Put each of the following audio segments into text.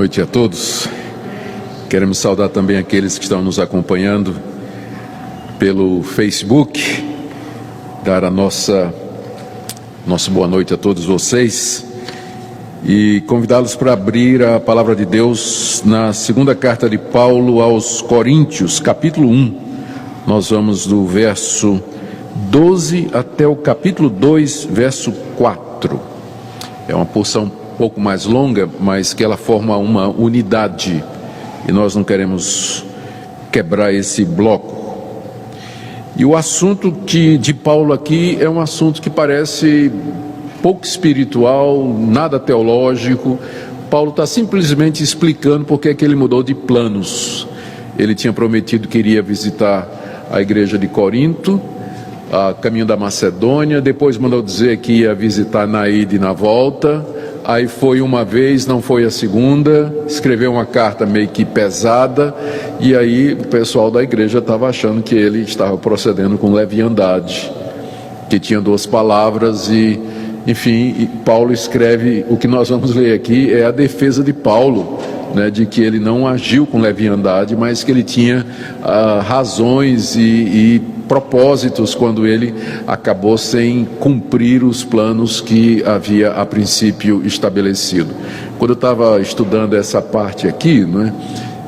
noite a todos. Queremos saudar também aqueles que estão nos acompanhando pelo Facebook, dar a nossa boa noite a todos vocês e convidá-los para abrir a palavra de Deus na segunda carta de Paulo aos Coríntios, capítulo 1. Nós vamos do verso 12 até o capítulo 2, verso 4. É uma porção um pouco mais longa, mas que ela forma uma unidade e nós não queremos quebrar esse bloco. E o assunto de Paulo aqui é um assunto que parece pouco espiritual, nada teológico. Paulo está simplesmente explicando por que é que ele mudou de planos. Ele tinha prometido que iria visitar a igreja de Corinto, a caminho da Macedônia, depois mandou dizer que ia visitar na ida e na volta. Aí foi uma vez, não foi a segunda, escreveu uma carta meio que pesada, e aí o pessoal da igreja estava achando que ele estava procedendo com leviandade, que tinha duas palavras e, enfim, Paulo escreve, o que nós vamos ler aqui é a defesa de Paulo, né, de que ele não agiu com leviandade, mas que ele tinha razões e propósitos quando ele acabou sem cumprir os planos que havia a princípio estabelecido. Quando eu estava estudando essa parte aqui, né,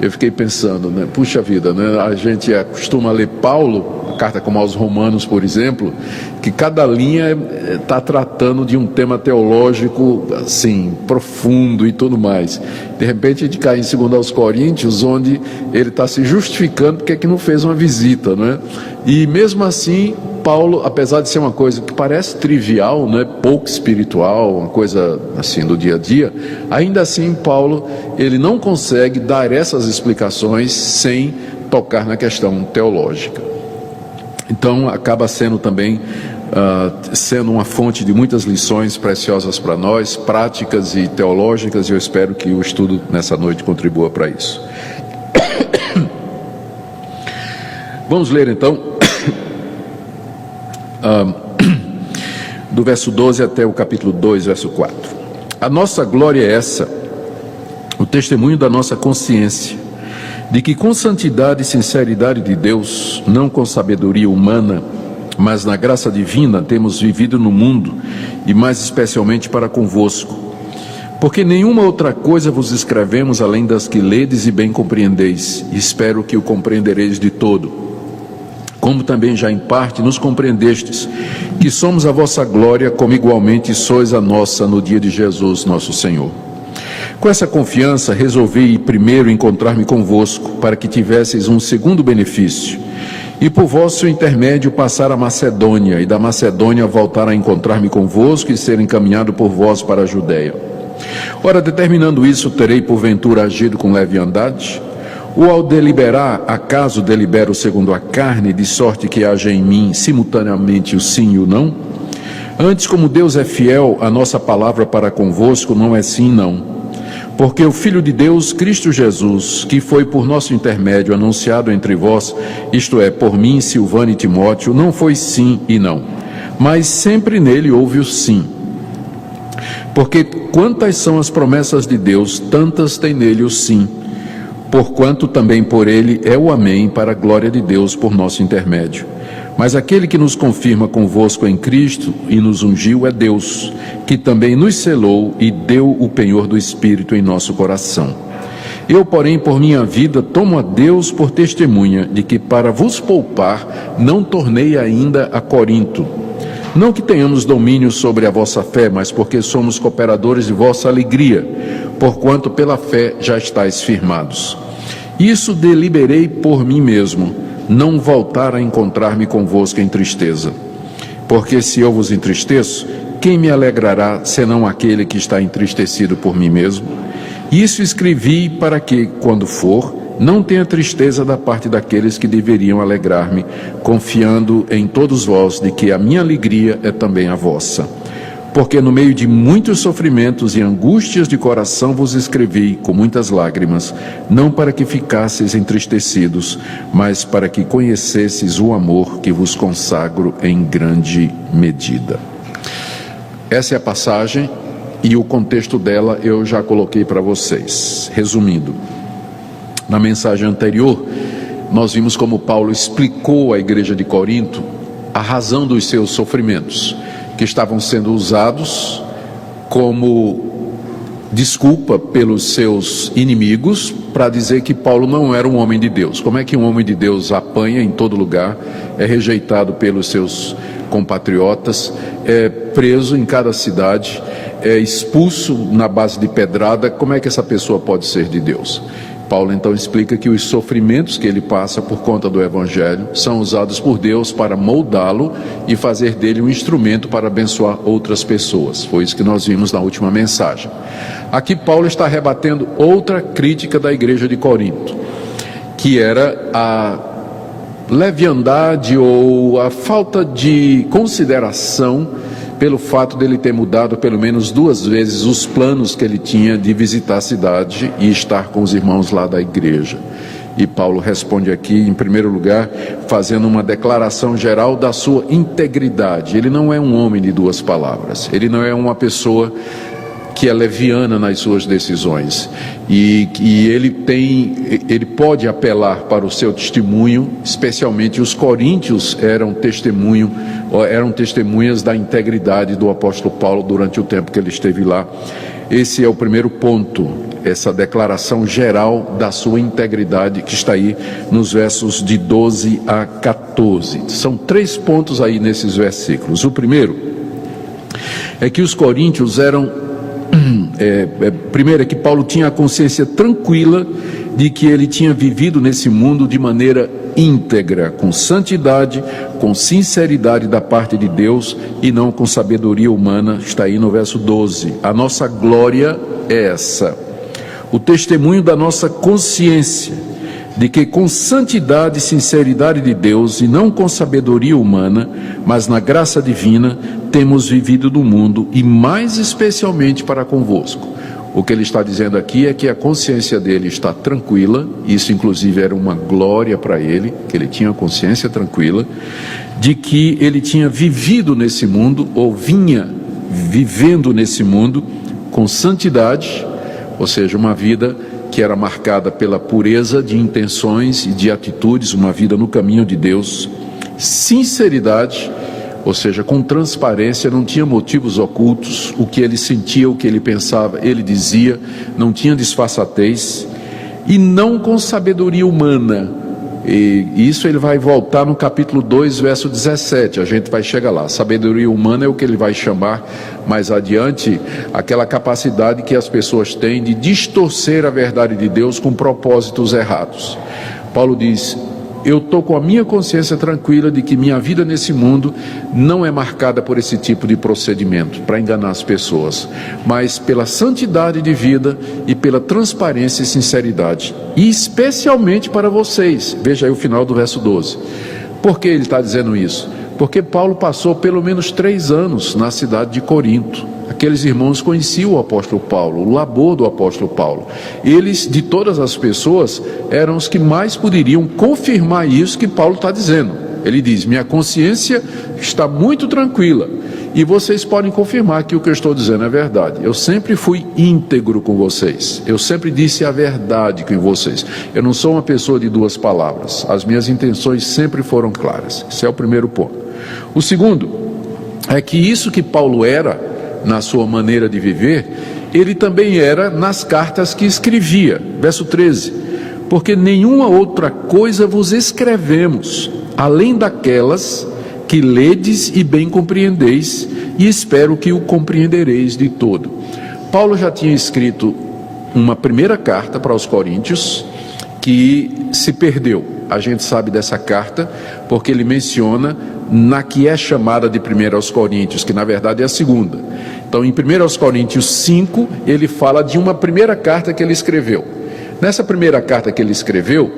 eu fiquei pensando, né, puxa vida, né, a gente costuma ler Paulo, a carta como aos Romanos, por exemplo, que cada linha está tratando de um tema teológico assim, profundo e tudo mais. De repente a gente cai em 2 aos Coríntios, onde ele está se justificando porque é que não fez uma visita, não é? E mesmo assim, Paulo, apesar de ser uma coisa que parece trivial, né, pouco espiritual, uma coisa assim do dia a dia, ainda assim Paulo, ele não consegue dar essas explicações sem tocar na questão teológica. Então acaba sendo também sendo uma fonte de muitas lições preciosas para nós, práticas e teológicas, e eu espero que o estudo nessa noite contribua para isso. Vamos ler então do verso 12 até o capítulo 2, verso 4. A nossa glória é essa, o testemunho da nossa consciência, de que com santidade e sinceridade de Deus, não com sabedoria humana, mas na graça divina, temos vivido no mundo, e mais especialmente para convosco. Porque nenhuma outra coisa vos escrevemos além das que ledes e bem compreendeis, e espero que o compreendereis de todo. Como também já em parte nos compreendestes, que somos a vossa glória, como igualmente sois a nossa no dia de Jesus nosso Senhor. Com essa confiança, resolvi primeiro encontrar-me convosco, para que tivesseis um segundo benefício, e por vosso intermédio passar a Macedônia, e da Macedônia voltar a encontrar-me convosco e ser encaminhado por vós para a Judéia. Ora, determinando isso, terei porventura agido com leviandade? Ou ao deliberar, acaso delibero segundo a carne, de sorte que haja em mim simultaneamente o sim e o não? Antes, como Deus é fiel, a nossa palavra para convosco não é sim e não. Porque o Filho de Deus, Cristo Jesus, que foi por nosso intermédio anunciado entre vós, isto é, por mim, Silvano e Timóteo, não foi sim e não, mas sempre nele houve o sim. Porque quantas são as promessas de Deus, tantas tem nele o sim. Porquanto também por ele é o amém para a glória de Deus por nosso intermédio. Mas aquele que nos confirma convosco em Cristo e nos ungiu é Deus, que também nos selou e deu o penhor do Espírito em nosso coração. Eu, porém, por minha vida, tomo a Deus por testemunha de que, para vos poupar, não tornei ainda a Corinto. Não que tenhamos domínio sobre a vossa fé, mas porque somos cooperadores de vossa alegria, porquanto pela fé já estáis firmados. Isso deliberei por mim mesmo, não voltar a encontrar-me convosco em tristeza. Porque se eu vos entristeço, quem me alegrará, senão aquele que está entristecido por mim mesmo? Isso escrevi para que, quando for, não tenha tristeza da parte daqueles que deveriam alegrar-me, confiando em todos vós de que a minha alegria é também a vossa. Porque no meio de muitos sofrimentos e angústias de coração vos escrevi com muitas lágrimas, não para que ficasseis entristecidos, mas para que conhecesseis o amor que vos consagro em grande medida. Essa é a passagem e o contexto dela eu já coloquei para vocês. Resumindo, na mensagem anterior, nós vimos como Paulo explicou à igreja de Corinto a razão dos seus sofrimentos, que estavam sendo usados como desculpa pelos seus inimigos para dizer que Paulo não era um homem de Deus. Como é que um homem de Deus apanha em todo lugar, é rejeitado pelos seus compatriotas, é preso em cada cidade, é expulso na base de pedrada? Como é que essa pessoa pode ser de Deus? Paulo então explica que os sofrimentos que ele passa por conta do Evangelho são usados por Deus para moldá-lo e fazer dele um instrumento para abençoar outras pessoas. Foi isso que nós vimos na última mensagem. Aqui Paulo está rebatendo outra crítica da igreja de Corinto, que era a leviandade ou a falta de consideração pelo fato dele ter mudado pelo menos 2 vezes os planos que ele tinha de visitar a cidade e estar com os irmãos lá da igreja. E Paulo responde aqui, em primeiro lugar, fazendo uma declaração geral da sua integridade. Ele não é um homem de 2 palavras, ele não é uma pessoa que é leviana nas suas decisões, e ele pode apelar para o seu testemunho. Especialmente os coríntios eram testemunhas da integridade do apóstolo Paulo durante o tempo que ele esteve lá. Esse é o primeiro ponto, essa declaração geral da sua integridade, que está aí nos versos de 12 a 14. São 3 pontos aí nesses versículos. O primeiro é que os coríntios eram primeiro é que Paulo tinha a consciência tranquila de que ele tinha vivido nesse mundo de maneira íntegra, com santidade, com sinceridade da parte de Deus e não com sabedoria humana. Está aí no verso 12. A nossa glória é essa, o testemunho da nossa consciência de que com santidade e sinceridade de Deus e não com sabedoria humana, mas na graça divina, temos vivido no mundo e mais especialmente para convosco. O que ele está dizendo aqui é que a consciência dele está tranquila. Isso inclusive era uma glória para ele, que ele tinha a consciência tranquila de que ele tinha vivido nesse mundo, ou vinha vivendo nesse mundo com santidade, ou seja, uma vida que era marcada pela pureza de intenções e de atitudes, uma vida no caminho de Deus, sinceridade, ou seja, com transparência, não tinha motivos ocultos, o que ele sentia, o que ele pensava, ele dizia, não tinha disfarçatez, e não com sabedoria humana. E isso ele vai voltar no capítulo 2, verso 17, a gente vai chegar lá. Sabedoria humana é o que ele vai chamar mais adiante, aquela capacidade que as pessoas têm de distorcer a verdade de Deus com propósitos errados. Paulo diz: eu estou com a minha consciência tranquila de que minha vida nesse mundo não é marcada por esse tipo de procedimento, para enganar as pessoas, mas pela santidade de vida e pela transparência e sinceridade, e especialmente para vocês. Veja aí o final do verso 12. Por que ele está dizendo isso? Porque Paulo passou pelo menos 3 anos na cidade de Corinto. Aqueles irmãos conheciam o apóstolo Paulo, o labor do apóstolo Paulo. Eles, de todas as pessoas, eram os que mais poderiam confirmar isso que Paulo está dizendo. Ele diz: minha consciência está muito tranquila, e vocês podem confirmar que o que eu estou dizendo é verdade. Eu sempre fui íntegro com vocês, eu sempre disse a verdade com vocês. Eu não sou uma pessoa de 2 palavras, as minhas intenções sempre foram claras. Esse é o primeiro ponto. O segundo é que isso que Paulo era na sua maneira de viver, ele também era nas cartas que escrevia. Verso 13: porque nenhuma outra coisa vos escrevemos, além daquelas que ledes e bem compreendeis, e espero que o compreendereis de todo. Paulo já tinha escrito uma primeira carta para os coríntios, que se perdeu. A gente sabe dessa carta, porque ele menciona na que é chamada de 1 aos Coríntios, que na verdade é a segunda. Então, em 1 aos Coríntios 5, ele fala de uma primeira carta que ele escreveu. Nessa primeira carta que ele escreveu,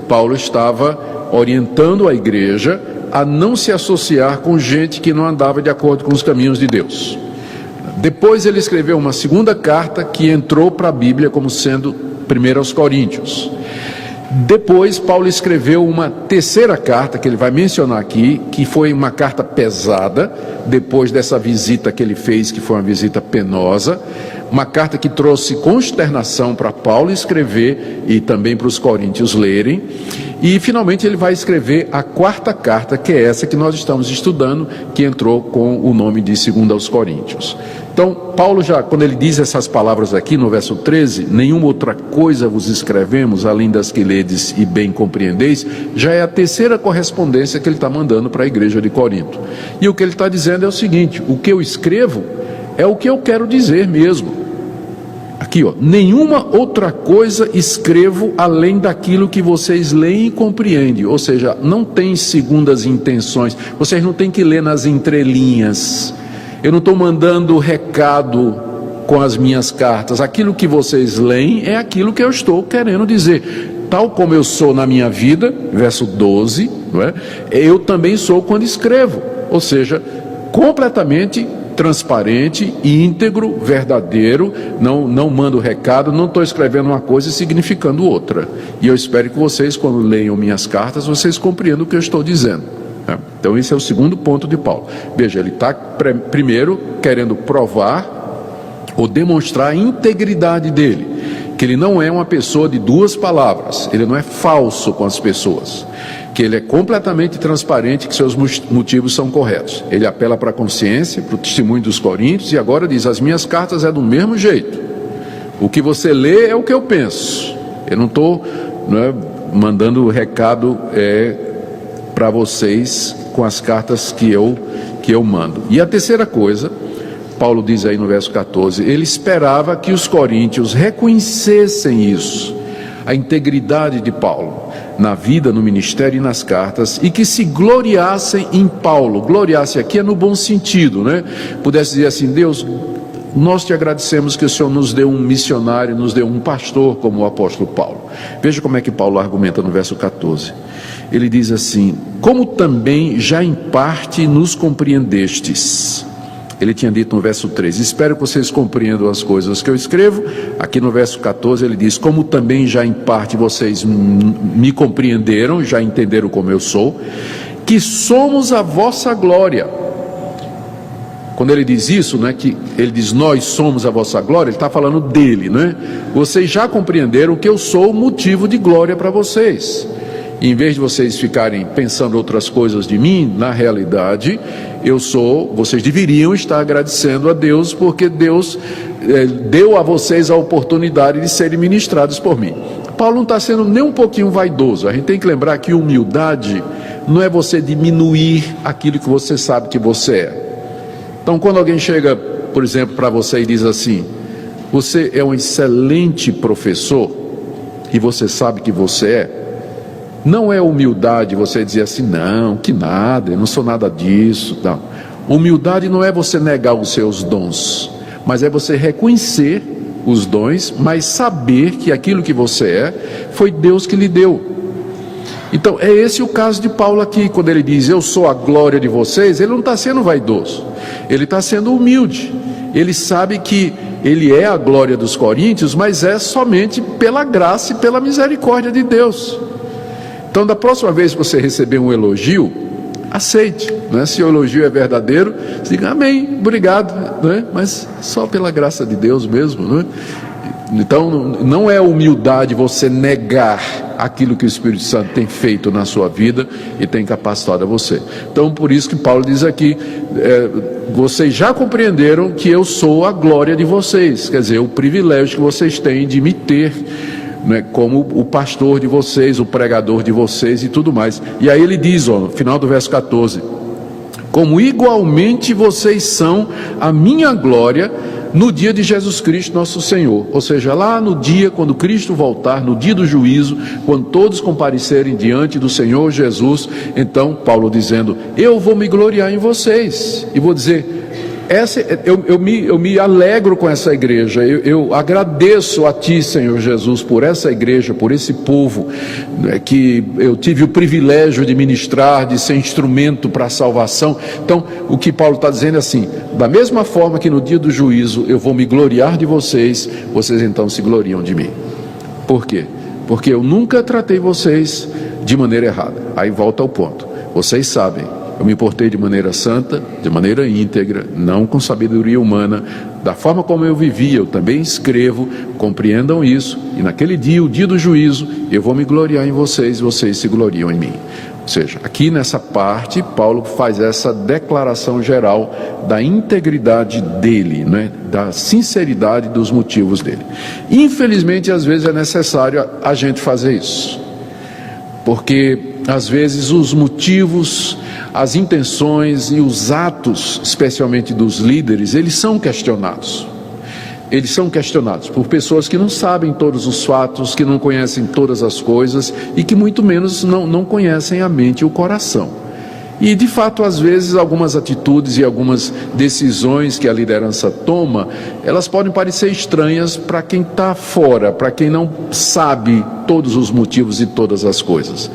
Paulo estava orientando a igreja a não se associar com gente que não andava de acordo com os caminhos de Deus. Depois ele escreveu uma segunda carta que entrou para a Bíblia como sendo 1 aos Coríntios. Depois, Paulo escreveu uma terceira carta, que ele vai mencionar aqui, que foi uma carta pesada, depois dessa visita que ele fez, que foi uma visita penosa, uma carta que trouxe consternação para Paulo escrever e também para os coríntios lerem, e finalmente ele vai escrever a quarta carta, que é essa que nós estamos estudando, que entrou com o nome de 2 aos Coríntios. Então, Paulo já, quando ele diz essas palavras aqui no verso 13, nenhuma outra coisa vos escrevemos, além das que ledes e bem compreendeis, já é a terceira correspondência que ele está mandando para a igreja de Corinto. E o que ele está dizendo é o seguinte: o que eu escrevo é o que eu quero dizer mesmo. Aqui, ó, nenhuma outra coisa escrevo além daquilo que vocês leem e compreendem. Ou seja, não tem segundas intenções, vocês não têm que ler nas entrelinhas. Eu não estou mandando recado com as minhas cartas. Aquilo que vocês leem é aquilo que eu estou querendo dizer. Tal como eu sou na minha vida, verso 12, não é? Eu também sou quando escrevo. Ou seja, completamente transparente, íntegro, verdadeiro, não mando recado, não estou escrevendo uma coisa e significando outra. E eu espero que vocês, quando leiam minhas cartas, vocês compreendam o que eu estou dizendo. Então esse é o segundo ponto de Paulo. Veja, ele está primeiro querendo provar ou demonstrar a integridade dele, que ele não é uma pessoa de duas palavras, ele não é falso com as pessoas, que ele é completamente transparente, que seus motivos são corretos. Ele apela para a consciência, para o testemunho dos coríntios, e agora diz: as minhas cartas é do mesmo jeito, o que você lê é o que eu penso. Eu não estou mandando o recado para vocês com as cartas que eu mando. E a terceira coisa, Paulo diz aí no verso 14, ele esperava que os coríntios reconhecessem isso, a integridade de Paulo na vida, no ministério e nas cartas, e que se gloriassem em Paulo. Gloriasse aqui é no bom sentido, né? Pudesse dizer assim: Deus, nós te agradecemos que o Senhor nos deu um missionário, nos deu um pastor como o apóstolo Paulo. Veja como é que Paulo argumenta no verso 14. Ele diz assim: como também já em parte nos compreendestes. Ele tinha dito no verso 13, espero que vocês compreendam as coisas que eu escrevo. Aqui no verso 14 ele diz, como também já em parte vocês me compreenderam, já entenderam como eu sou, que somos a vossa glória. Quando ele diz isso, né, que ele diz nós somos a vossa glória, ele está falando dele, né? Vocês já compreenderam que eu sou o motivo de glória para vocês. E em vez de vocês ficarem pensando outras coisas de mim, na realidade, vocês deveriam estar agradecendo a Deus, porque Deus deu a vocês a oportunidade de serem ministrados por mim. Paulo não está sendo nem um pouquinho vaidoso. A gente tem que lembrar que humildade não é você diminuir aquilo que você sabe que você é. Então, quando alguém chega, por exemplo, para você e diz assim, você é um excelente professor, e você sabe que você é, não é humildade você dizer assim, não, que nada, eu não sou nada disso. Não. Humildade não é você negar os seus dons, mas é você reconhecer os dons, mas saber que aquilo que você é, foi Deus que lhe deu. Então, é esse o caso de Paulo aqui, quando ele diz, eu sou a glória de vocês, ele não está sendo vaidoso, ele está sendo humilde. Ele sabe que ele é a glória dos coríntios, mas é somente pela graça e pela misericórdia de Deus. Então, da próxima vez que você receber um elogio, aceite, né? Se o elogio é verdadeiro, diga amém, obrigado, né? Mas só pela graça de Deus mesmo, né? Então, não é humildade você negar aquilo que o Espírito Santo tem feito na sua vida e tem capacitado a você. Então, por isso que Paulo diz aqui, vocês já compreenderam que eu sou a glória de vocês, quer dizer, o privilégio que vocês têm de me ter, né, como o pastor de vocês, o pregador de vocês e tudo mais. E aí ele diz, ó, no final do verso 14, como igualmente vocês são a minha glória no dia de Jesus Cristo nosso Senhor. Ou seja, lá no dia quando Cristo voltar, no dia do juízo, quando todos comparecerem diante do Senhor Jesus, então Paulo dizendo, eu vou me gloriar em vocês, e vou dizer, eu me alegro com essa igreja, eu agradeço a Ti, Senhor Jesus, por essa igreja, por esse povo, né, que eu tive o privilégio de ministrar, de ser instrumento para a salvação. Então, o que Paulo está dizendo é assim, da mesma forma que no dia do juízo eu vou me gloriar de vocês, vocês então se gloriam de mim. Por quê? porque eu nunca tratei vocês de maneira errada. Aí volta ao ponto. Vocês sabem, eu me portei de maneira santa, de maneira íntegra, não com sabedoria humana, da forma como eu vivia, eu também escrevo, compreendam isso, e naquele dia, o dia do juízo, eu vou me gloriar em vocês, e vocês se gloriam em mim. Ou seja, aqui nessa parte, Paulo faz essa declaração geral da integridade dele, né? Da sinceridade dos motivos dele. Infelizmente, às vezes é necessário a gente fazer isso, porque às vezes os motivos, as intenções e os atos, especialmente dos líderes, eles são questionados. Eles são questionados por pessoas que não sabem todos os fatos, que não conhecem todas as coisas e que muito menos não conhecem a mente e o coração. E de fato, às vezes, algumas atitudes e algumas decisões que a liderança toma, elas podem parecer estranhas para quem está fora, para quem não sabe todos os motivos e todas as coisas.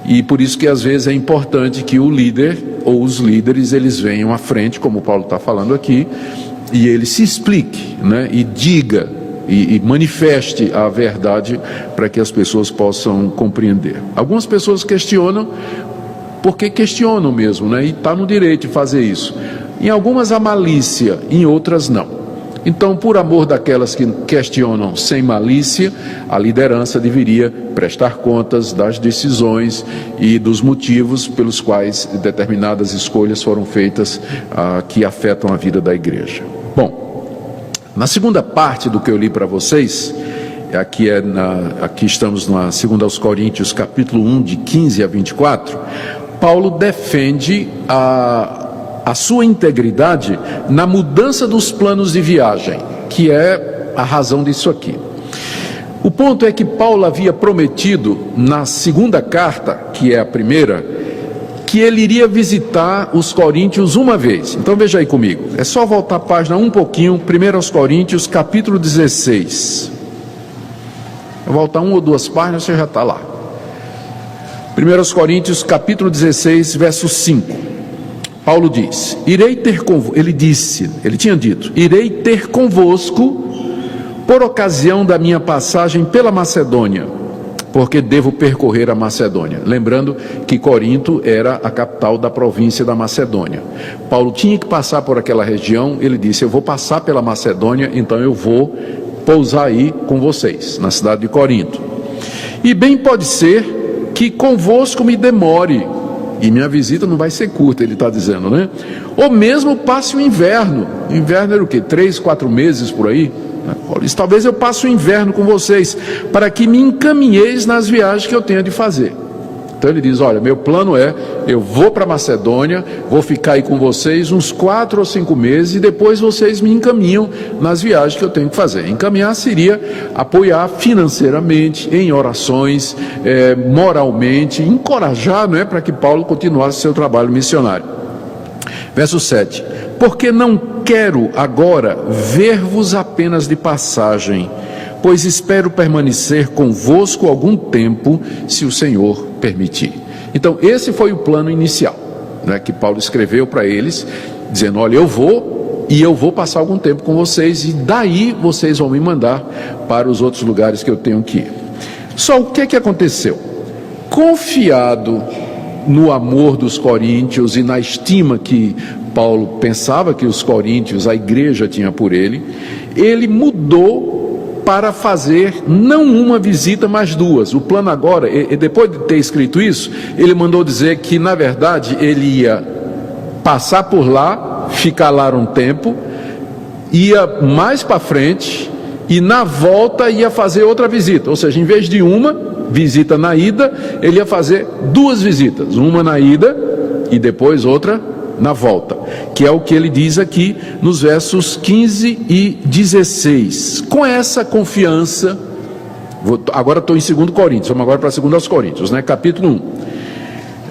E por isso que às vezes é importante que o líder ou os líderes, eles venham à frente, como o Paulo está falando aqui, e ele se explique, né, e diga e manifeste a verdade para que as pessoas possam compreender. Algumas pessoas questionam, porque questionam mesmo, né, e está no direito de fazer isso. Em algumas há malícia, em outras não. Então, por amor daquelas que questionam sem malícia, a liderança deveria prestar contas das decisões e dos motivos pelos quais determinadas escolhas foram feitas que afetam a vida da igreja. Bom, na segunda parte do que eu li para vocês, aqui estamos na 2 aos Coríntios, capítulo 1, de 15 a 24, Paulo defende a sua integridade na mudança dos planos de viagem, que é a razão disso aqui. O ponto é que Paulo havia prometido na segunda carta, que é a primeira, que ele iria visitar os coríntios uma vez. Então veja aí comigo, é só voltar a página um pouquinho, 1 aos Coríntios, capítulo 16. Vou voltar uma ou duas páginas, você já está lá. 1 aos Coríntios, capítulo 16, verso 5. Paulo diz, ele tinha dito, irei ter convosco por ocasião da minha passagem pela Macedônia, porque devo percorrer a Macedônia. Lembrando que Corinto era a capital da província da Macedônia. Paulo tinha que passar por aquela região, ele disse, eu vou passar pela Macedônia, então eu vou pousar aí com vocês, na cidade de Corinto. E bem pode ser que convosco me demore, e minha visita não vai ser curta, ele está dizendo, né? Ou mesmo passe o inverno. Inverno era o quê? 3, 4 meses por aí? Talvez eu passe o inverno com vocês, para que me encaminheis nas viagens que eu tenho de fazer. Então ele diz, olha, meu plano é, eu vou para Macedônia, vou ficar aí com vocês uns 4 ou 5 meses, e depois vocês me encaminham nas viagens que eu tenho que fazer. Encaminhar seria apoiar financeiramente, em orações, moralmente, encorajar, não é, para que Paulo continuasse seu trabalho missionário. Verso 7, porque não quero agora ver-vos apenas de passagem, pois espero permanecer convosco algum tempo, se o Senhor permitir. Então, esse foi o plano inicial, né, que Paulo escreveu para eles, dizendo, olha, eu vou passar algum tempo com vocês, e daí vocês vão me mandar para os outros lugares que eu tenho que ir. Só o que aconteceu? Confiado no amor dos coríntios e na estima que Paulo pensava que os coríntios, a igreja tinha por ele, ele mudou para fazer não uma visita, mas duas. O plano agora, depois de ter escrito isso, ele mandou dizer que na verdade ele ia passar por lá, ficar lá um tempo, ia mais para frente e na volta ia fazer outra visita. Ou seja, em vez de uma visita na ida, ele ia fazer duas visitas, uma na ida e depois outra na volta, que é o que ele diz aqui nos versos 15 e 16. Com essa confiança, agora estou em 2 Coríntios, vamos agora para 2 aos Coríntios, né? Capítulo 1,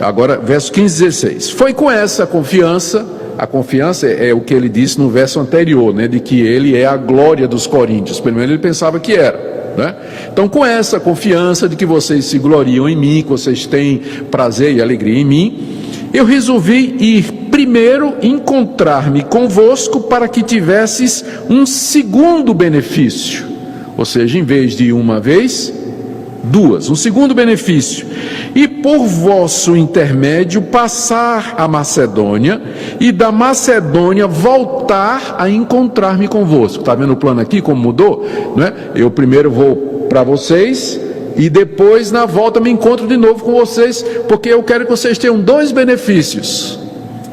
agora versos 15 e 16. Foi com essa confiança, a confiança é o que ele disse no verso anterior, né? De que ele é a glória dos coríntios, pelo menos ele pensava que era, né? Então, com essa confiança de que vocês se gloriam em mim, que vocês têm prazer e alegria em mim, eu resolvi ir primeiro encontrar-me convosco para que tivesses um segundo benefício. Ou seja, em vez de uma vez, Um segundo benefício: e por vosso intermédio passar a Macedônia, e da Macedônia voltar a encontrar-me convosco. Está vendo o plano aqui, como mudou? Não é? Eu primeiro vou para vocês, e depois na volta me encontro de novo com vocês, porque eu quero que vocês tenham dois benefícios.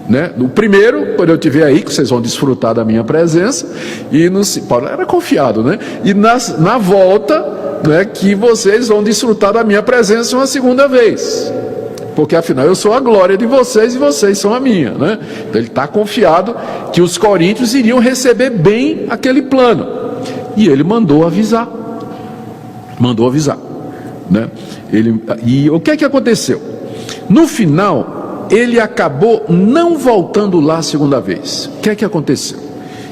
Né? O primeiro, quando eu estiver aí, que vocês vão desfrutar da minha presença, e Paulo era confiado, né? E na volta, né, que vocês vão desfrutar da minha presença uma segunda vez, porque afinal eu sou a glória de vocês e vocês são a minha, né? Então ele está confiado que os coríntios iriam receber bem aquele plano, e ele mandou avisar, né? E o que é que aconteceu? No final, ele acabou não voltando lá a segunda vez. O que é que aconteceu?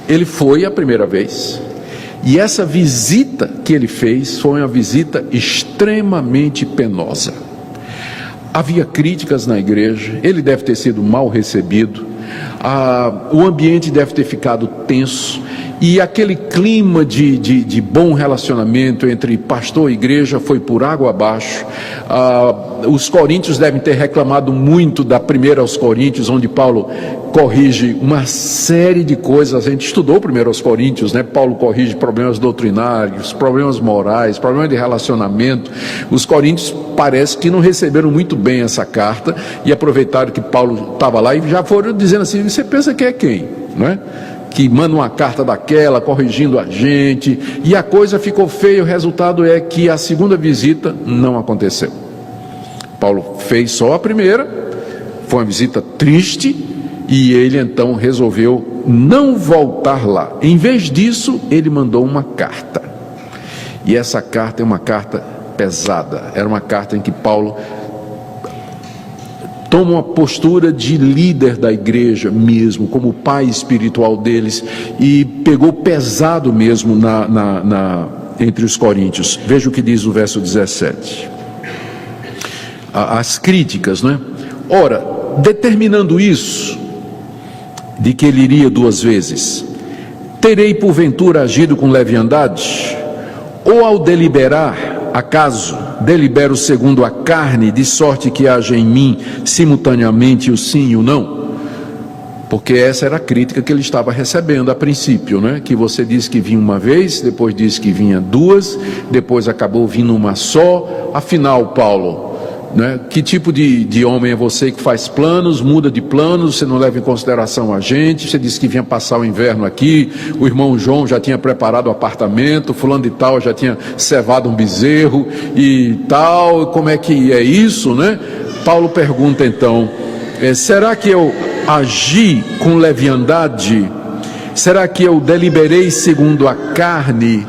Ele foi a primeira vez, e essa visita que ele fez foi uma visita extremamente penosa. Havia críticas na igreja, ele deve ter sido mal recebido, o ambiente deve ter ficado tenso, e aquele clima de bom relacionamento entre pastor e igreja foi por água abaixo. Os coríntios devem ter reclamado muito da primeira aos Coríntios, onde Paulo corrige uma série de coisas. A gente estudou primeiro aos Coríntios, né? Paulo corrige problemas doutrinários, problemas morais, problemas de relacionamento. Os coríntios parece que não receberam muito bem essa carta, e aproveitaram que Paulo estava lá e já foram dizendo assim: você pensa que é quem? Não é? Que manda uma carta daquela, corrigindo a gente, e a coisa ficou feia. O resultado é que a segunda visita não aconteceu. Paulo fez só a primeira, foi uma visita triste, e ele então resolveu não voltar lá. Em vez disso, ele mandou uma carta, e essa carta é uma carta pesada. Era uma carta em que Paulo toma uma postura de líder da igreja mesmo, como pai espiritual deles, e pegou pesado mesmo entre os coríntios. Veja o que diz o verso 17. As críticas, né? Ora, determinando isso, de que ele iria 2 vezes, terei porventura agido com leviandade? Ou ao deliberar, acaso delibero segundo a carne, de sorte que haja em mim simultaneamente o sim e o não? Porque essa era a crítica que ele estava recebendo a princípio, né? Que você disse que vinha uma vez, depois disse que vinha 2, depois acabou vindo uma só. Afinal, Paulo, né, que tipo de homem é você que faz planos, muda de planos, você não leva em consideração a gente? Você disse que vinha passar o inverno aqui, o irmão João já tinha preparado o apartamento, fulano de tal já tinha cevado um bezerro e tal, como é que é isso, né? Paulo pergunta então: será que eu agi com leviandade? Será que eu deliberei segundo a carne?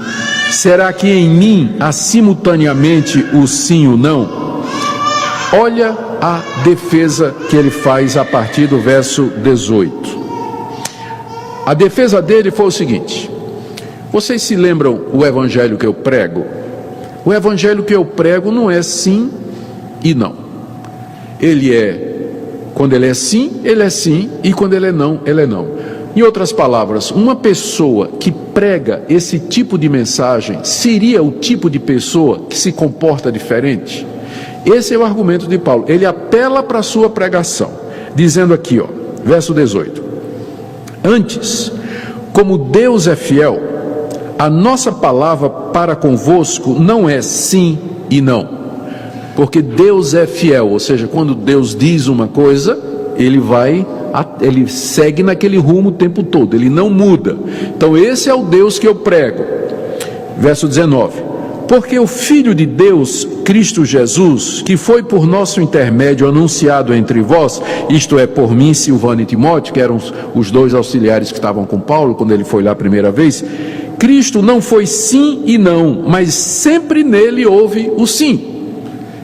Será que em mim há simultaneamente o sim e o não? Olha a defesa que ele faz a partir do verso 18. A defesa dele foi o seguinte: vocês se lembram o evangelho que eu prego? O evangelho que eu prego não é sim e não. Ele é, quando ele é sim, e quando ele é não, ele é não. Em outras palavras, uma pessoa que prega esse tipo de mensagem seria o tipo de pessoa que se comporta diferente? Esse é o argumento de Paulo. Ele apela para a sua pregação, dizendo aqui, ó, verso 18: antes, como Deus é fiel, a nossa palavra para convosco não é sim e não. Porque Deus é fiel, ou seja, quando Deus diz uma coisa, ele segue naquele rumo o tempo todo, ele não muda. Então esse é o Deus que eu prego. Verso 19: porque o Filho de Deus, Cristo Jesus, que foi por nosso intermédio anunciado entre vós, isto é, por mim, Silvano e Timóteo, que eram os 2 auxiliares que estavam com Paulo quando ele foi lá a primeira vez, Cristo não foi sim e não, mas sempre nele houve o sim.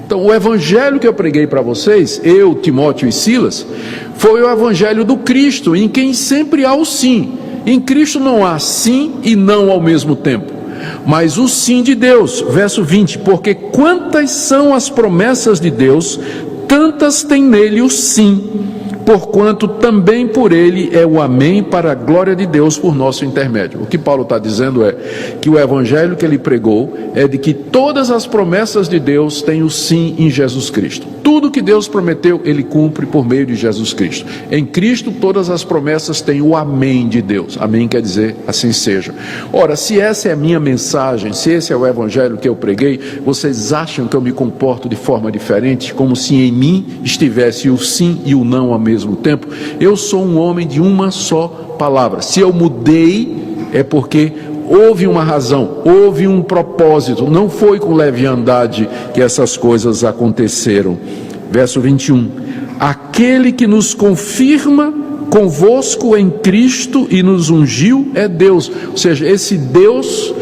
Então o evangelho que eu preguei para vocês, eu, Timóteo e Silas, foi o evangelho do Cristo, em quem sempre há o sim. Em Cristo não há sim e não ao mesmo tempo, mas o sim de Deus. Verso 20: porque quantas são as promessas de Deus, tantas tem nele o sim. porquanto também por ele é o amém para a glória de Deus por nosso intermédio. O que Paulo está dizendo é que o evangelho que ele pregou é de que todas as promessas de Deus têm o sim em Jesus Cristo. Tudo que Deus prometeu, ele cumpre por meio de Jesus Cristo. Em Cristo todas as promessas têm o amém de Deus. Amém quer dizer assim seja. Ora, se essa é a minha mensagem, se esse é o evangelho que eu preguei, vocês acham que eu me comporto de forma diferente, como se em mim estivesse o sim e o não ao mesmo tempo? Eu sou um homem de uma só palavra. Se eu mudei, é porque houve uma razão, houve um propósito. Não foi com leviandade que essas coisas aconteceram. Verso 21. Aquele que nos confirma convosco em Cristo e nos ungiu é Deus. Ou seja, esse Deus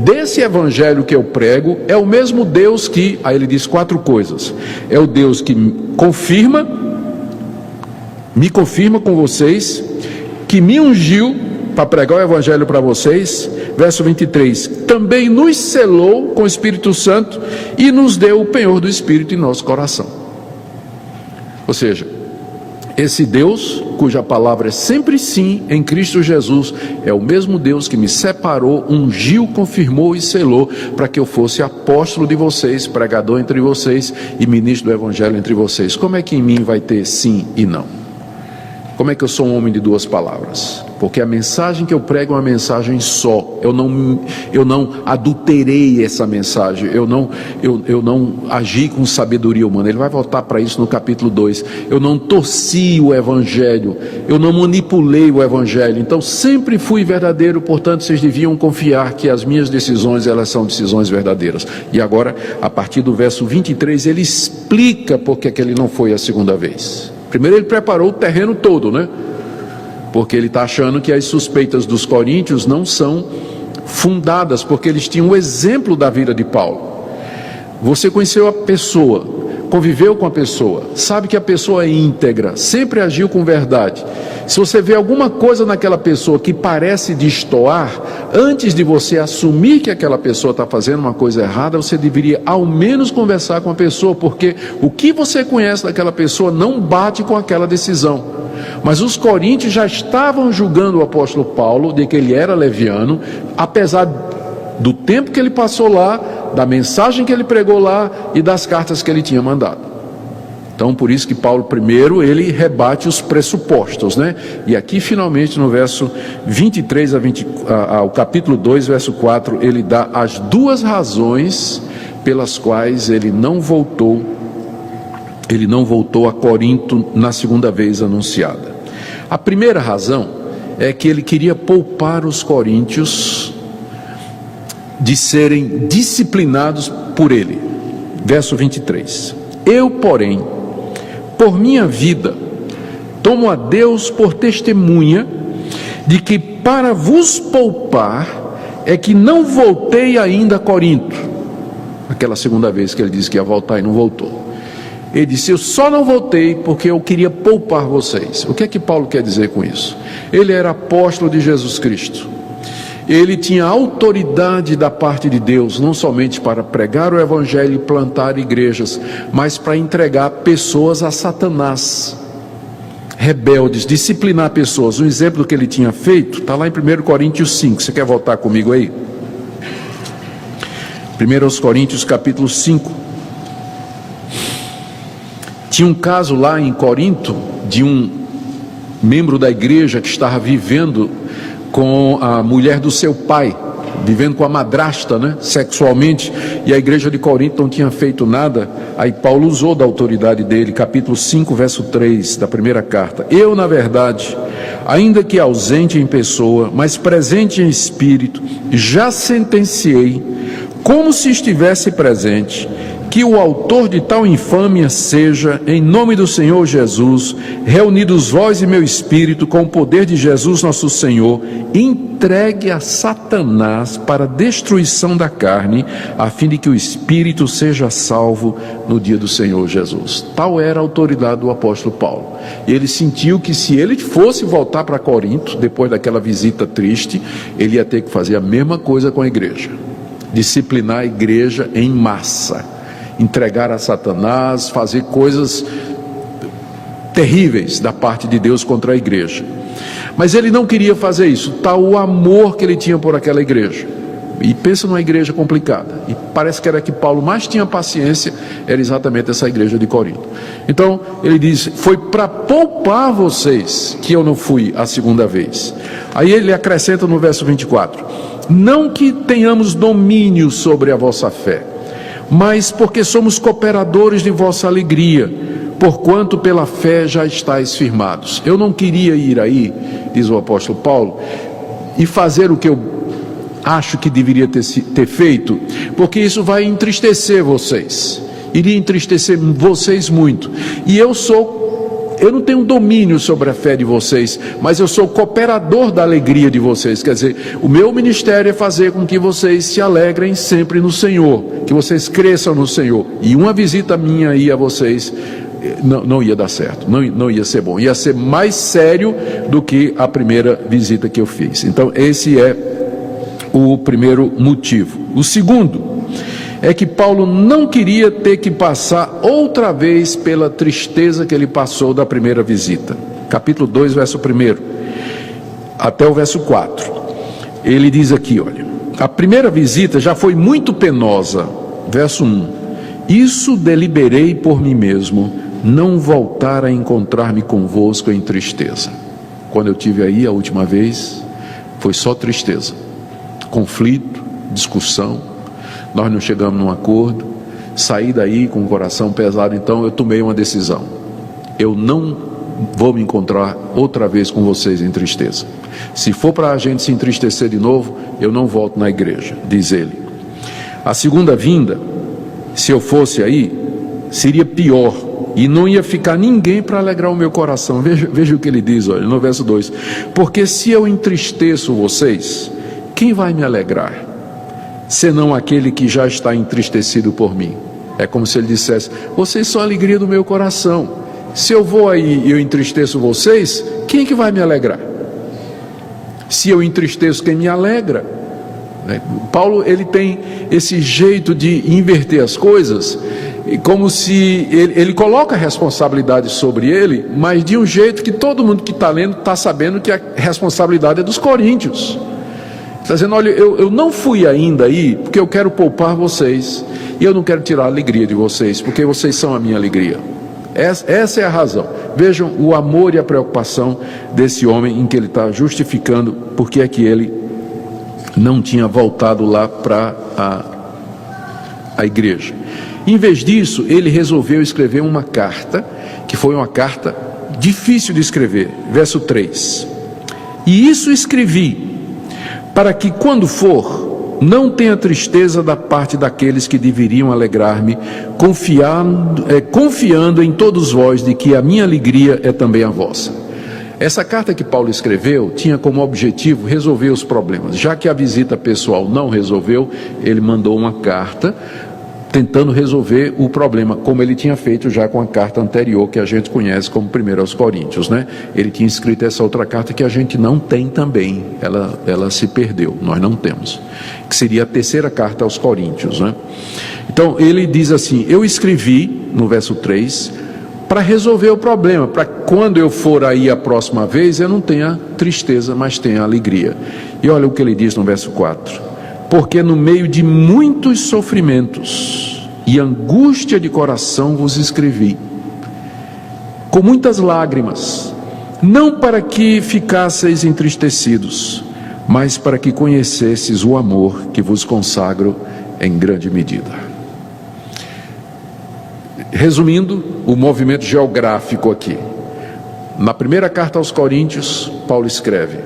desse evangelho que eu prego é o mesmo Deus que, aí ele diz 4 coisas. É o Deus que me confirma com vocês, que me ungiu para pregar o evangelho para vocês. Verso 23, também nos selou com o Espírito Santo e nos deu o penhor do Espírito em nosso coração. Ou seja, esse Deus, cuja palavra é sempre sim, em Cristo Jesus, é o mesmo Deus que me separou, ungiu, confirmou e selou, para que eu fosse apóstolo de vocês, pregador entre vocês e ministro do evangelho entre vocês. Como é que em mim vai ter sim e não? Como é que eu sou um homem de 2 palavras? Porque a mensagem que eu prego é uma mensagem só. Eu não adulterei essa mensagem. Eu não agi com sabedoria humana. Ele vai voltar para isso no capítulo 2. Eu não torci o evangelho. Eu não manipulei o evangelho. Então sempre fui verdadeiro. Portanto, vocês deviam confiar que as minhas decisões, elas são decisões verdadeiras. E agora, a partir do verso 23, ele explica por que ele não foi a segunda vez. Primeiro ele preparou o terreno todo, né? Porque ele está achando que as suspeitas dos coríntios não são fundadas, porque eles tinham o exemplo da vida de Paulo. Você conheceu a pessoa, conviveu com a pessoa, sabe que a pessoa é íntegra, sempre agiu com verdade. Se você vê alguma coisa naquela pessoa que parece destoar, antes de você assumir que aquela pessoa está fazendo uma coisa errada, você deveria ao menos conversar com a pessoa, porque o que você conhece daquela pessoa não bate com aquela decisão. Mas os coríntios já estavam julgando o apóstolo Paulo de que ele era leviano, apesar do tempo que ele passou lá, da mensagem que ele pregou lá e das cartas que ele tinha mandado. Então, por isso que Paulo primeiro, ele rebate os pressupostos, né? E aqui, finalmente, no verso 23 ao capítulo 2, verso 4, ele dá as 2 razões pelas quais ele não voltou a Corinto na segunda vez anunciada. A primeira razão é que ele queria poupar os coríntios de serem disciplinados por ele. Verso 23. Eu, porém, por minha vida, tomo a Deus por testemunha de que para vos poupar é que não voltei ainda a Corinto. Aquela segunda vez que ele disse que ia voltar e não voltou. Ele disse, eu só não voltei porque eu queria poupar vocês. O que é que Paulo quer dizer com isso? Ele era apóstolo de Jesus Cristo. Ele tinha autoridade da parte de Deus, não somente para pregar o evangelho e plantar igrejas, mas para entregar pessoas a Satanás, rebeldes, disciplinar pessoas. Um exemplo que ele tinha feito está lá em 1 Coríntios 5. Você quer voltar comigo aí? 1 Coríntios capítulo 5. Tinha um caso lá em Corinto de um membro da igreja que estava vivendo com a mulher do seu pai, vivendo com a madrasta, né, sexualmente, e a igreja de Corinto não tinha feito nada. Aí Paulo usou da autoridade dele, capítulo 5, verso 3 da primeira carta. Eu, na verdade, ainda que ausente em pessoa, mas presente em espírito, já sentenciei, como se estivesse presente, que o autor de tal infâmia seja, em nome do Senhor Jesus, reunidos vós e meu espírito com o poder de Jesus nosso Senhor, entregue a Satanás para a destruição da carne, a fim de que o espírito seja salvo no dia do Senhor Jesus. Tal era a autoridade do apóstolo Paulo. E ele sentiu que se ele fosse voltar para Corinto, depois daquela visita triste, ele ia ter que fazer a mesma coisa com a igreja. Disciplinar a igreja em massa. Entregar a Satanás, fazer coisas terríveis da parte de Deus contra a igreja. Mas ele não queria fazer isso, tal o amor que ele tinha por aquela igreja. E pensa numa igreja complicada, e parece que era que Paulo mais tinha paciência, era exatamente essa igreja de Corinto. Então ele diz: foi para poupar vocês que eu não fui a segunda vez. Aí ele acrescenta no verso 24: não que tenhamos domínio sobre a vossa fé, mas porque somos cooperadores de vossa alegria, porquanto pela fé já estáis firmados. Eu não queria ir aí, diz o apóstolo Paulo, e fazer o que eu acho que deveria ter feito, porque isso vai entristecer vocês, iria entristecer vocês muito. E eu não tenho domínio sobre a fé de vocês, mas eu sou cooperador da alegria de vocês. Quer dizer, o meu ministério é fazer com que vocês se alegrem sempre no Senhor, que vocês cresçam no Senhor. E uma visita minha aí a vocês não ia dar certo, não ia ser bom, ia ser mais sério do que a primeira visita que eu fiz. Então esse é o primeiro motivo. O segundo é que Paulo não queria ter que passar outra vez pela tristeza que ele passou da primeira visita. Capítulo 2, verso 1 até o verso 4. Ele diz aqui, olha: a primeira visita já foi muito penosa. Verso 1: isso deliberei por mim mesmo, não voltar a encontrar-me convosco em tristeza. Quando eu tive aí a última vez, foi só tristeza, conflito, discussão, nós não chegamos num acordo, saí daí com o coração pesado. Então eu tomei uma decisão: eu não vou me encontrar outra vez com vocês em tristeza. Se for para a gente se entristecer de novo, eu não volto na igreja, diz ele. A segunda vinda, se eu fosse aí, seria pior, e não ia ficar ninguém para alegrar o meu coração. Veja o que ele diz, olha, no verso 2: porque se eu entristeço vocês, quem vai me alegrar, senão aquele que já está entristecido por mim? É como se ele dissesse: vocês são a alegria do meu coração. Se eu vou aí e eu entristeço vocês, quem que vai me alegrar? Se eu entristeço, quem me alegra? Paulo, ele tem esse jeito de inverter as coisas, como se ele coloca a responsabilidade sobre ele, mas de um jeito que todo mundo que está lendo está sabendo que a responsabilidade é dos coríntios. Está dizendo: olha, eu não fui ainda aí porque eu quero poupar vocês, e eu não quero tirar a alegria de vocês, porque vocês são a minha alegria. Essa é a razão. Vejam o amor e a preocupação desse homem, em que ele está justificando porque é que ele não tinha voltado lá para a igreja. Em vez disso, ele resolveu escrever uma carta, que foi uma carta difícil de escrever. Verso 3: e isso escrevi, para que quando for, não tenha tristeza da parte daqueles que deveriam alegrar-me, confiando em todos vós de que a minha alegria é também a vossa. Essa carta que Paulo escreveu tinha como objetivo resolver os problemas. Já que a visita pessoal não resolveu, ele mandou uma carta tentando resolver o problema, como ele tinha feito já com a carta anterior, que a gente conhece como 1 aos Coríntios, né? Ele tinha escrito essa outra carta que a gente não tem também, ela se perdeu, nós não temos, que seria a terceira carta aos Coríntios, né? Então ele diz assim: eu escrevi, no verso 3, para resolver o problema, para quando eu for aí a próxima vez, eu não tenha tristeza, mas tenha alegria. E olha o que ele diz no verso 4: porque no meio de muitos sofrimentos e angústia de coração vos escrevi, com muitas lágrimas, não para que ficasseis entristecidos, mas para que conhecesseis o amor que vos consagro em grande medida. Resumindo o movimento geográfico aqui, na primeira carta aos Coríntios, Paulo escreve: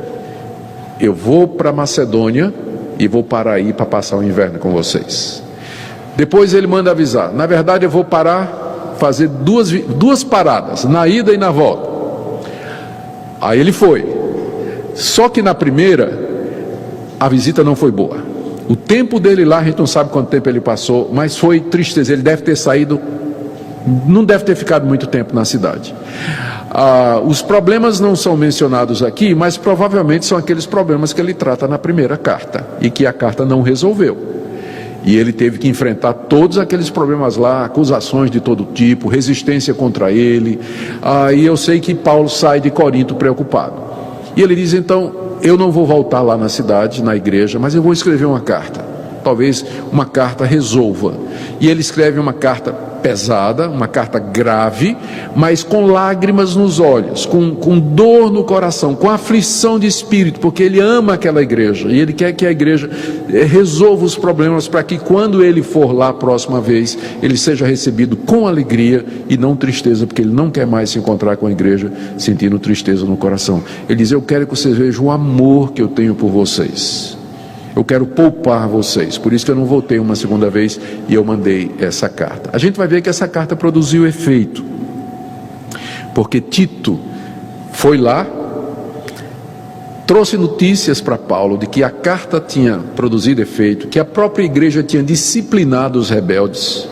eu vou para Macedônia e vou parar aí para passar o inverno com vocês. Depois ele manda avisar: na verdade eu vou parar, fazer duas paradas, na ida e na volta. Aí ele foi, só que na primeira a visita não foi boa. O tempo dele lá, a gente não sabe quanto tempo ele passou, mas foi tristeza. Ele deve ter saído, não deve ter ficado muito tempo na cidade. Os problemas não são mencionados aqui, mas provavelmente são aqueles problemas que ele trata na primeira carta, e que a carta não resolveu. E ele teve que enfrentar todos aqueles problemas lá, acusações de todo tipo, resistência contra ele. E eu sei que Paulo sai de Corinto preocupado. E ele diz, então, eu não vou voltar lá na cidade, na igreja, mas eu vou escrever uma carta. Talvez uma carta resolva. E ele escreve uma carta pesada, uma carta grave, mas com lágrimas nos olhos, com dor no coração, com aflição de espírito, porque ele ama aquela igreja e ele quer que a igreja resolva os problemas para que quando ele for lá a próxima vez, ele seja recebido com alegria e não tristeza, porque ele não quer mais se encontrar com a igreja sentindo tristeza no coração. Ele diz, eu quero que vocês vejam o amor que eu tenho por vocês. Eu quero poupar vocês, por isso que eu não voltei uma segunda vez e eu mandei essa carta. A gente vai ver que essa carta produziu efeito, porque Tito foi lá, trouxe notícias para Paulo de que a carta tinha produzido efeito, que a própria igreja tinha disciplinado os rebeldes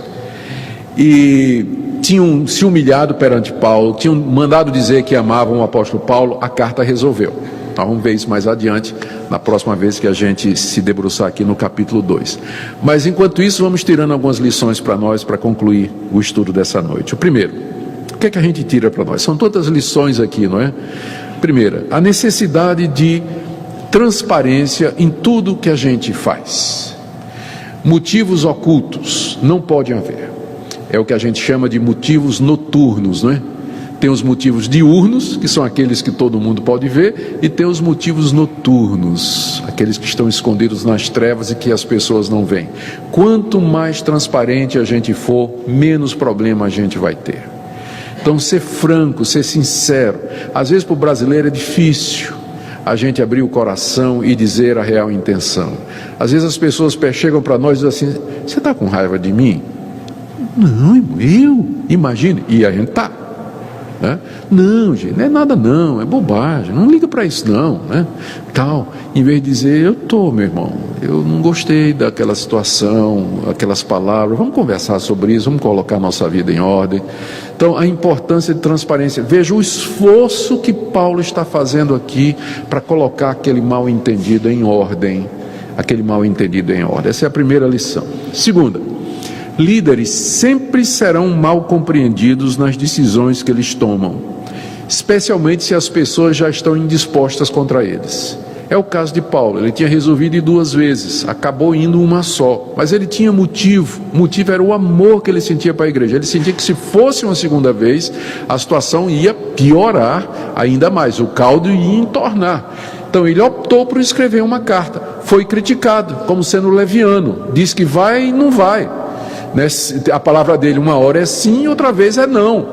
e tinham se humilhado perante Paulo, tinham mandado dizer que amavam o apóstolo Paulo. A carta resolveu. Nós vamos ver isso mais adiante, na próxima vez que a gente se debruçar aqui no capítulo 2. Mas enquanto isso, vamos tirando algumas lições para nós, para concluir o estudo dessa noite. O primeiro, o que é que a gente tira para nós? São todas lições aqui, não é? Primeira, a necessidade de transparência em tudo que a gente faz. Motivos ocultos não pode haver. É o que a gente chama de motivos noturnos, não é? Tem os motivos diurnos, que são aqueles que todo mundo pode ver, e tem os motivos noturnos, aqueles que estão escondidos nas trevas e que as pessoas não veem. Quanto mais transparente a gente for, menos problema a gente vai ter. Então, ser franco, ser sincero. Às vezes para o brasileiro é difícil a gente abrir o coração e dizer a real intenção. Às vezes as pessoas chegam para nós e dizem assim, você está com raiva de mim? Não, eu? Imagine, e a gente está. Né? Não, gente, não é nada não, é bobagem, não liga para isso não, né? Tal, em vez de dizer, eu estou, meu irmão, eu não gostei daquela situação, aquelas palavras, vamos conversar sobre isso, vamos colocar nossa vida em ordem. Então, a importância de transparência, veja o esforço que Paulo está fazendo aqui para colocar aquele mal entendido em ordem, essa é a primeira lição. Segunda, líderes sempre serão mal compreendidos nas decisões que eles tomam, especialmente se as pessoas já estão indispostas contra eles. É o caso de Paulo, ele tinha resolvido ir 2 vezes, acabou indo uma só, mas ele tinha motivo, o motivo era o amor que ele sentia para a igreja. Ele sentia que se fosse uma segunda vez, a situação ia piorar ainda mais, o caldo ia entornar. Então ele optou por escrever uma carta, foi criticado como sendo leviano, diz que vai e não vai. A palavra dele uma hora é sim, outra vez é não.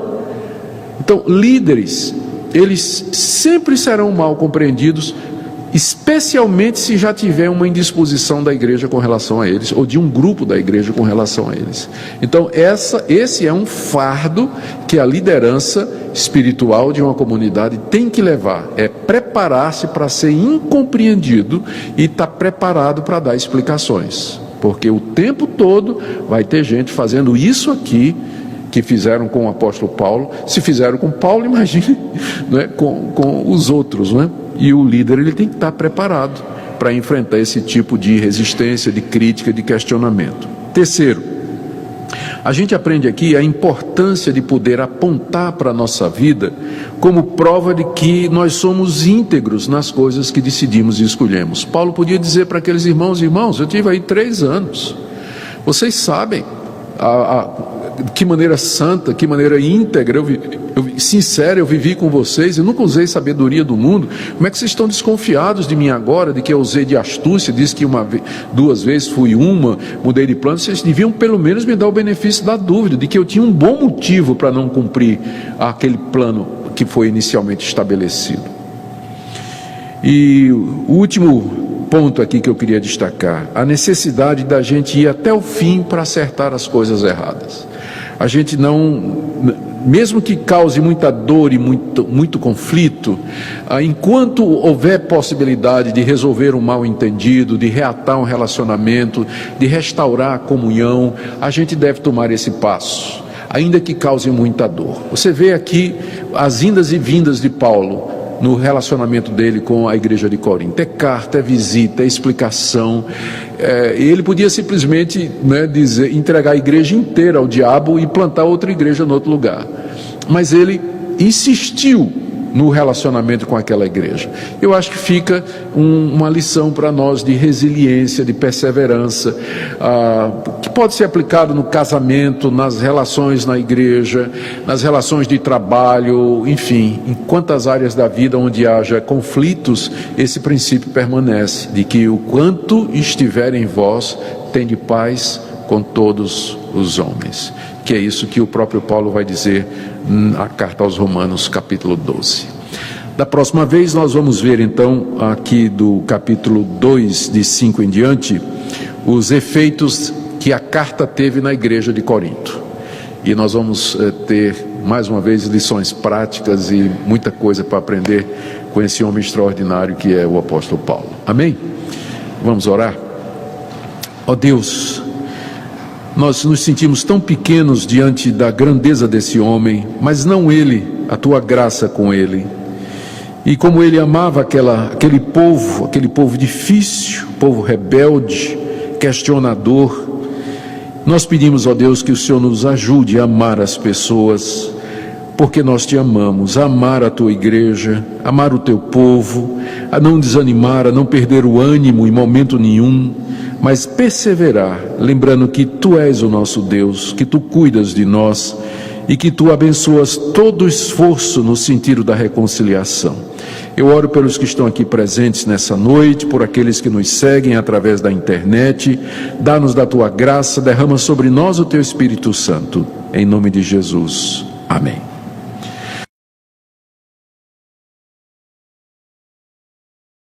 Então, líderes, eles sempre serão mal compreendidos, especialmente se já tiver uma indisposição da igreja com relação a eles, ou de um grupo da igreja com relação a eles. Então, esse é um fardo que a liderança espiritual de uma comunidade tem que levar, é preparar-se para ser incompreendido e estar preparado para dar explicações. Porque o tempo todo vai ter gente fazendo isso aqui, que fizeram com o apóstolo Paulo. Se fizeram com Paulo, imagine, não é? com os outros, não é? E o líder, ele tem que estar preparado para enfrentar esse tipo de resistência, de crítica, de questionamento. Terceiro, a gente aprende aqui a importância de poder apontar para a nossa vida como prova de que nós somos íntegros nas coisas que decidimos e escolhemos. Paulo podia dizer para aqueles irmãos, eu tive aí 3 anos, vocês sabem que maneira santa, que maneira íntegra, sincera eu vivi com vocês, eu nunca usei sabedoria do mundo. Como é que vocês estão desconfiados de mim agora, de que eu usei de astúcia, disse que 2 vezes fui mudei de plano? Vocês deviam pelo menos me dar o benefício da dúvida, de que eu tinha um bom motivo para não cumprir aquele plano que foi inicialmente estabelecido. E o último ponto aqui que eu queria destacar, a necessidade da gente ir até o fim para acertar as coisas erradas. A gente não, mesmo que cause muita dor e muito conflito, enquanto houver possibilidade de resolver um mal entendido, de reatar um relacionamento, de restaurar a comunhão, a gente deve tomar esse passo, ainda que cause muita dor. Você vê aqui as indas e vindas de Paulo, no relacionamento dele com a igreja de Corinto. É carta, é visita, é explicação. Ele podia simplesmente, entregar a igreja inteira ao diabo e plantar outra igreja em outro lugar. Mas ele insistiu no relacionamento com aquela igreja. Eu acho que fica uma lição para nós de resiliência, de perseverança, que pode ser aplicado no casamento, nas relações na igreja, nas relações de trabalho, enfim, em quantas áreas da vida onde haja conflitos, esse princípio permanece, de que o quanto estiver em vós, tende paz com todos os homens. Que é isso que o próprio Paulo vai dizer na carta aos Romanos, capítulo 12. Da próxima vez nós vamos ver então, aqui do capítulo 2, de 5 em diante, os efeitos que a carta teve na igreja de Corinto. E nós vamos ter, mais uma vez, lições práticas e muita coisa para aprender com esse homem extraordinário que é o apóstolo Paulo. Amém? Vamos orar? Ó Deus, nós nos sentimos tão pequenos diante da grandeza desse homem, mas não ele, a tua graça com ele. E como ele amava aquele povo difícil, povo rebelde, questionador, nós pedimos, ó Deus, que o Senhor nos ajude a amar as pessoas, porque nós te amamos, a amar a tua igreja, amar o teu povo, a não desanimar, a não perder o ânimo em momento nenhum, mas perseverar, lembrando que tu és o nosso Deus, que tu cuidas de nós e que tu abençoas todo o esforço no sentido da reconciliação. Eu oro pelos que estão aqui presentes nessa noite, por aqueles que nos seguem através da internet. Dá-nos da tua graça, derrama sobre nós o teu Espírito Santo. Em nome de Jesus. Amém.